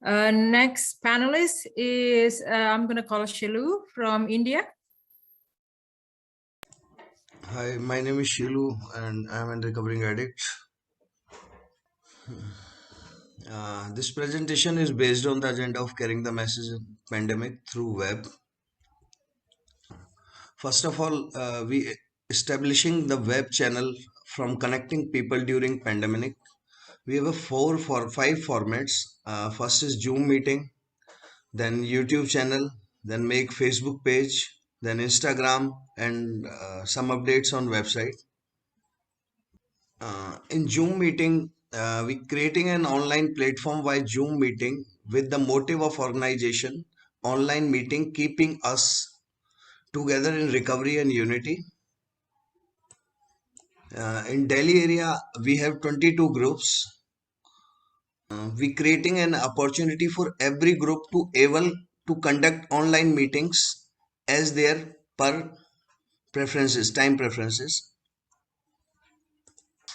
Next panelist is, I'm going to call Shilu from India. Hi, my name is Shilu and I am a recovering addict. This presentation is based on the agenda of carrying the message of pandemic through web. First of all, we establishing the web channel from connecting people during pandemic. We have a five formats. First is Zoom meeting, then YouTube channel, then make Facebook page, then Instagram, and some updates on website. In Zoom meeting, we creating an online platform via Zoom meeting with the motive of organization, online meeting keeping us together in recovery and unity. In Delhi area, we have 22 groups. We creating an opportunity for every group to able to conduct online meetings as their per preferences, time preferences.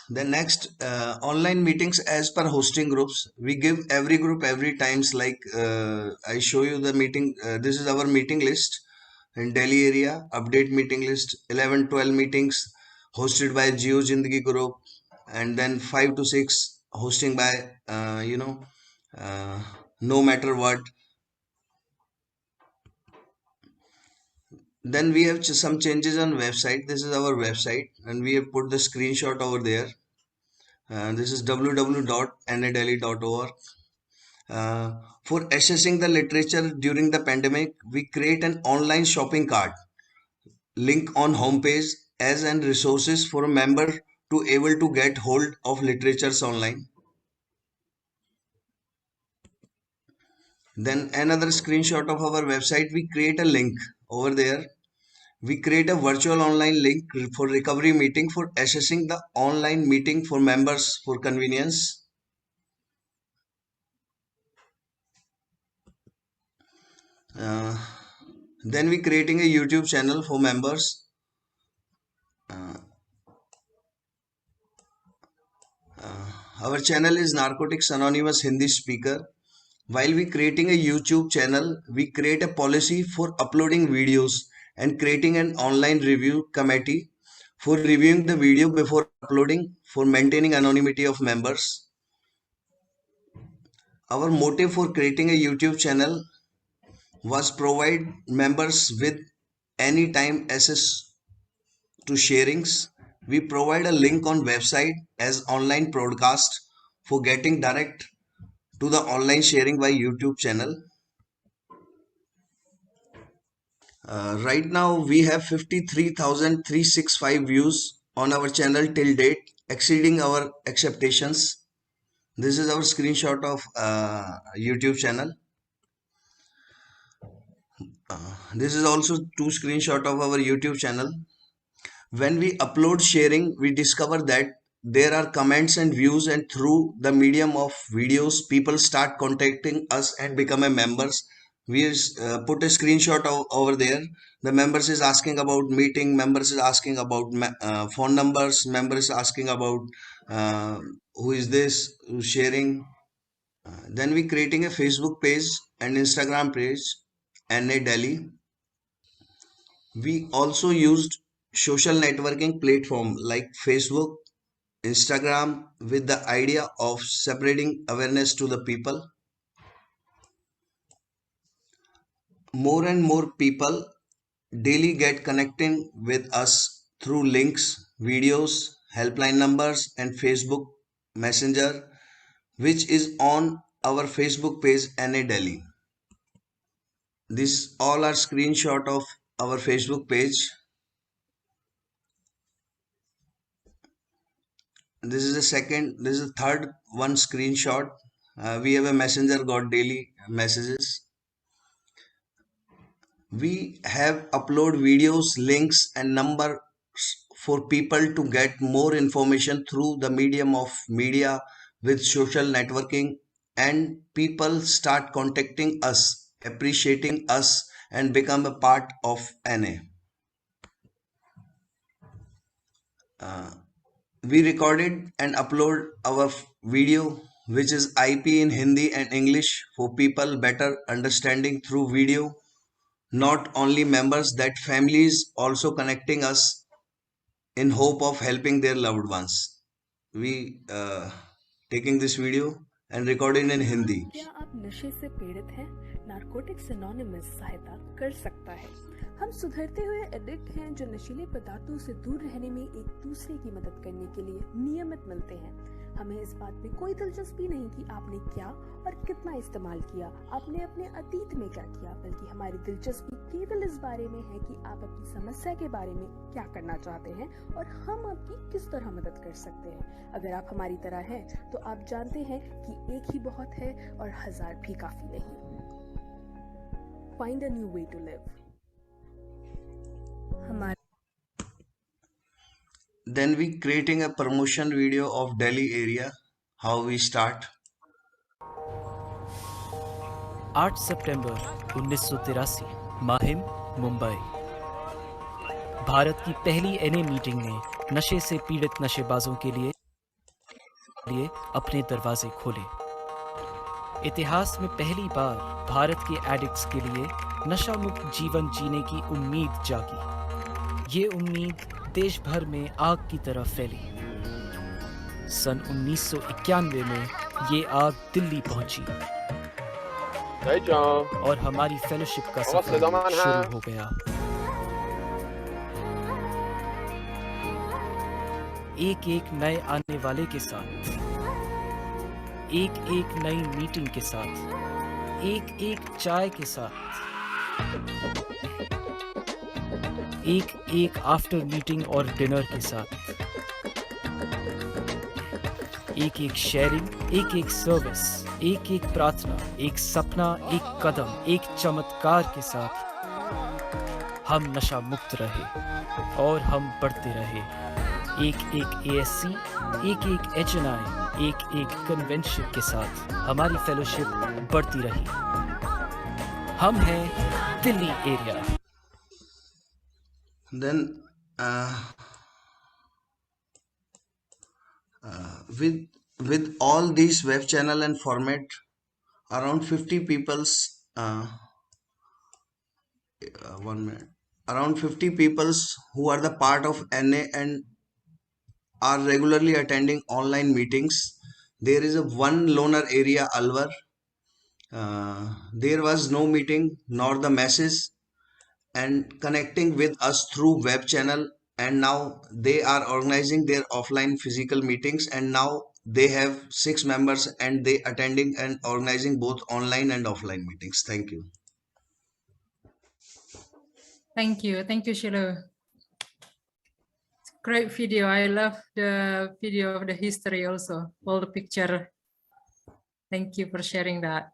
The next online meetings as per hosting groups. We give every group every times like I show you the meeting. This is our meeting list in Delhi area. Update meeting list 11-12 meetings hosted by Geo Zindagi group, and then 5 to 6 hosting by uh, no matter what. Then we have some changes on website. This is our website and we have put the screenshot over there. This is www.nadelhi.org. For assessing the literature during the pandemic, we create an online shopping cart link on homepage as and resources for a member to able to get hold of literatures online. Then another screenshot of our website, we create a link over there. We create a virtual online link for recovery meeting for assessing the online meeting for members for convenience. Uh, then we creating a YouTube channel for members. Uh, our channel is Narcotics Anonymous Hindi Speaker. While we creating a YouTube channel, we create a policy for uploading videos and creating an online review committee for reviewing the video before uploading for maintaining anonymity of members. Our motive for creating a YouTube channel was provide members with anytime access to sharings. We provide a link on website as online broadcast for getting direct to the online sharing by YouTube channel. Right now we have 53,365 views on our channel till date, exceeding our expectations. This is our screenshot of YouTube channel. This is also two screenshot of our YouTube channel. When we upload sharing, we discover that there are comments and views, and through the medium of videos, people start contacting us and become a members. We put a screenshot over there. The members is asking about meeting, members is asking about phone numbers, members asking about uh, who is this, who's sharing. Then we creating a Facebook page and Instagram page, NA Delhi. We also used social networking platform like Facebook, Instagram with the idea of spreading awareness to the people. More and more people daily get connecting with us through links, videos, helpline numbers, and Facebook Messenger, which is on our Facebook page NA Delhi. This all are screenshot of our Facebook page. This is the second, this is the third one screenshot. We have a messenger got daily messages. We have upload videos, links and numbers for people to get more information through the medium of media with social networking, and people start contacting us, appreciating us and become a part of NA. We recorded and upload our video which is IP in Hindi and English for people better understanding through video. Not only members, that families also connecting us in hope of helping their loved ones. We taking this video and recording in Hindi. क्या आप नशे से पीड़ित हैं? Narcotics anonymous सहायता कर सकता है। हम सुधरते हुए एडिक्ट हैं जो नशीले पदार्थों से दूर रहने में एक दूसरे की मदद करने के लिए नियमित मिलते हैं। हमें इस बात में कोई दिलचस्पी नहीं कि आपने क्या और कितना इस्तेमाल किया, आपने अपने अतीत में क्या किया, बल्कि हमारी दिलचस्पी केवल इस बारे में है कि आप अपनी समस्या के बारे में क्या करना चाहते हैं और हम आपकी किस तरह मदद कर सकते हैं। अगर आप हमारी तरह हैं तो आप जानते हैं कि एक ही बहुत है और 1000 भी काफी नहीं। Find a new way to live. हमारे Then we creating a promotion video of Delhi area. How we start? 8 सितंबर 1983 माहिम, मुंबई। भारत की पहली एनए मीटिंग ने नशे से पीड़ित नशेबाजों के लिए अपने दरवाजे खोले। इतिहास में पहली बार भारत के एडिक्ट्स के लिए नशा मुक्त जीवन जीने की उम्मीद जागी। ये उम्मीद देश भर में आग की तरह फैली। सन 1991 में ये आग दिल्ली पहुंची और हमारी फेलोशिप का सफर शुरू हो गया। एक एक नए आने वाले के साथ, एक एक नई मीटिंग के साथ, एक एक चाय के साथ, एक एक आफ्टर मीटिंग और डिनर के साथ, एक एक शेयरिंग, एक एक सर्विस, एक एक प्रार्थना, एक सपना, एक कदम, एक चमत्कार के साथ हम नशा मुक्त रहे और हम बढ़ते रहे। एक एक ASC, एक एक HNI, एक एक कन्वेंशन के साथ हमारी फेलोशिप बढ़ती रही। हम हैं Delhi area. Then with all these web channel and format, around 50 people's 1 minute, around 50 people's who are the part of NA and are regularly attending online meetings. There is a one loner area, Alwar. There was no meeting nor the message and connecting with us through web channel, and now they are organizing their offline physical meetings, and now they have 6 members and they attending and organizing both online and offline meetings. Thank you. Thank you. Thank you, Shilu. Great video. I love the video of the history also, all the picture. Thank you for sharing that.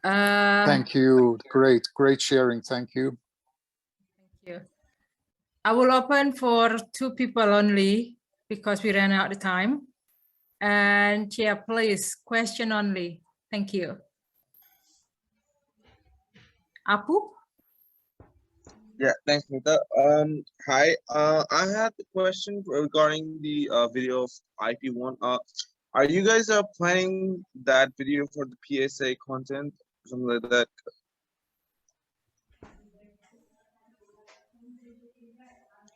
Thank you. Great sharing. Thank you. Thank you. I will open for 2 people only because we ran out of time. And yeah, please, question only. Thank you. Apu? Yeah, thanks, Nita. Hi. I had a question regarding the video of IP1. Are you guys planning that video for the PSA content, something like that?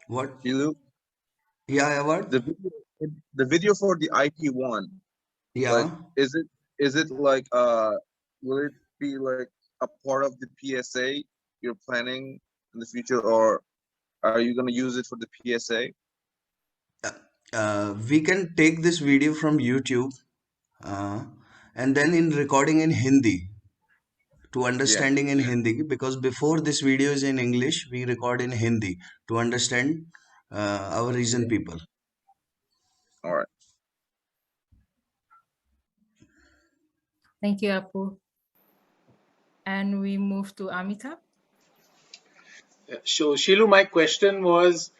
What? You Yeah, what? the video for the IP1. Yeah. Like, is it like will it be like a part of the PSA you're planning in the future, or are you gonna use it for the PSA? We can take this video from YouTube and then in recording in Hindi to understanding in Hindi, because before this video is in English, we record in Hindi to understand our region people. All right. Thank you, Apu. And we move to Amitabh. So Shilu, my question was,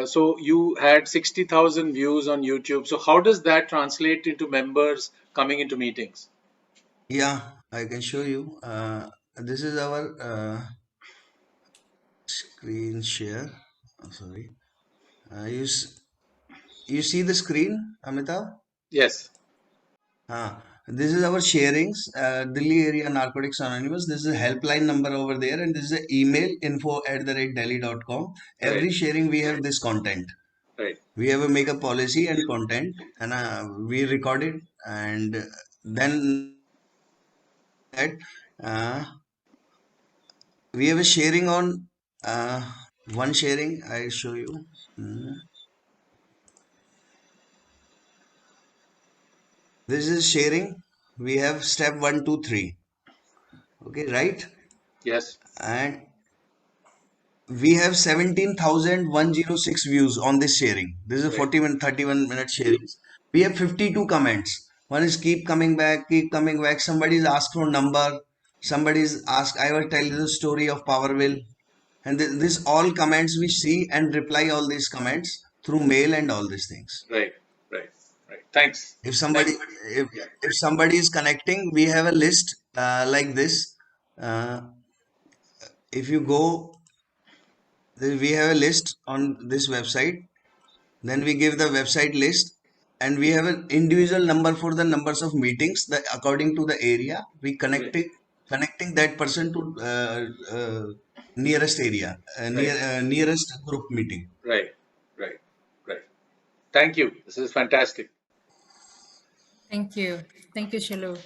so you had 60,000 views on YouTube. So how does that translate into members coming into meetings? Yeah, I can show you. This is our screen share. Oh, sorry. You see the screen, Amitabh? Yes. This is our sharings, Delhi Area Narcotics Anonymous. This is a helpline number over there, and this is an email info@delhi.com. Every Right. sharing we have this content. Right. We have a makeup policy and content, and we record it, and then that we have a sharing on one sharing. I show you. This is sharing. We have step 1, 2, 3. Okay, right? Yes. And we have 17,106 views on this sharing. This is a Right. 31 minute sharing. We have 52 comments. One is keep coming back, keep coming back. Somebody's asked for number. Somebody's asked, I will tell you the story of Powerville. And this all comments we see and reply all these comments through mail and all these things. Right. Right. Right. Thanks. If somebody if somebody is connecting, we have a list like this. If you go, we have a list on this website. Then we give the website list, and we have an individual number for the numbers of meetings that according to the area we connecting that person to nearest area, nearest group meeting. Right. Right. Right. Thank you. This is fantastic. Thank you. Thank you, Shilu.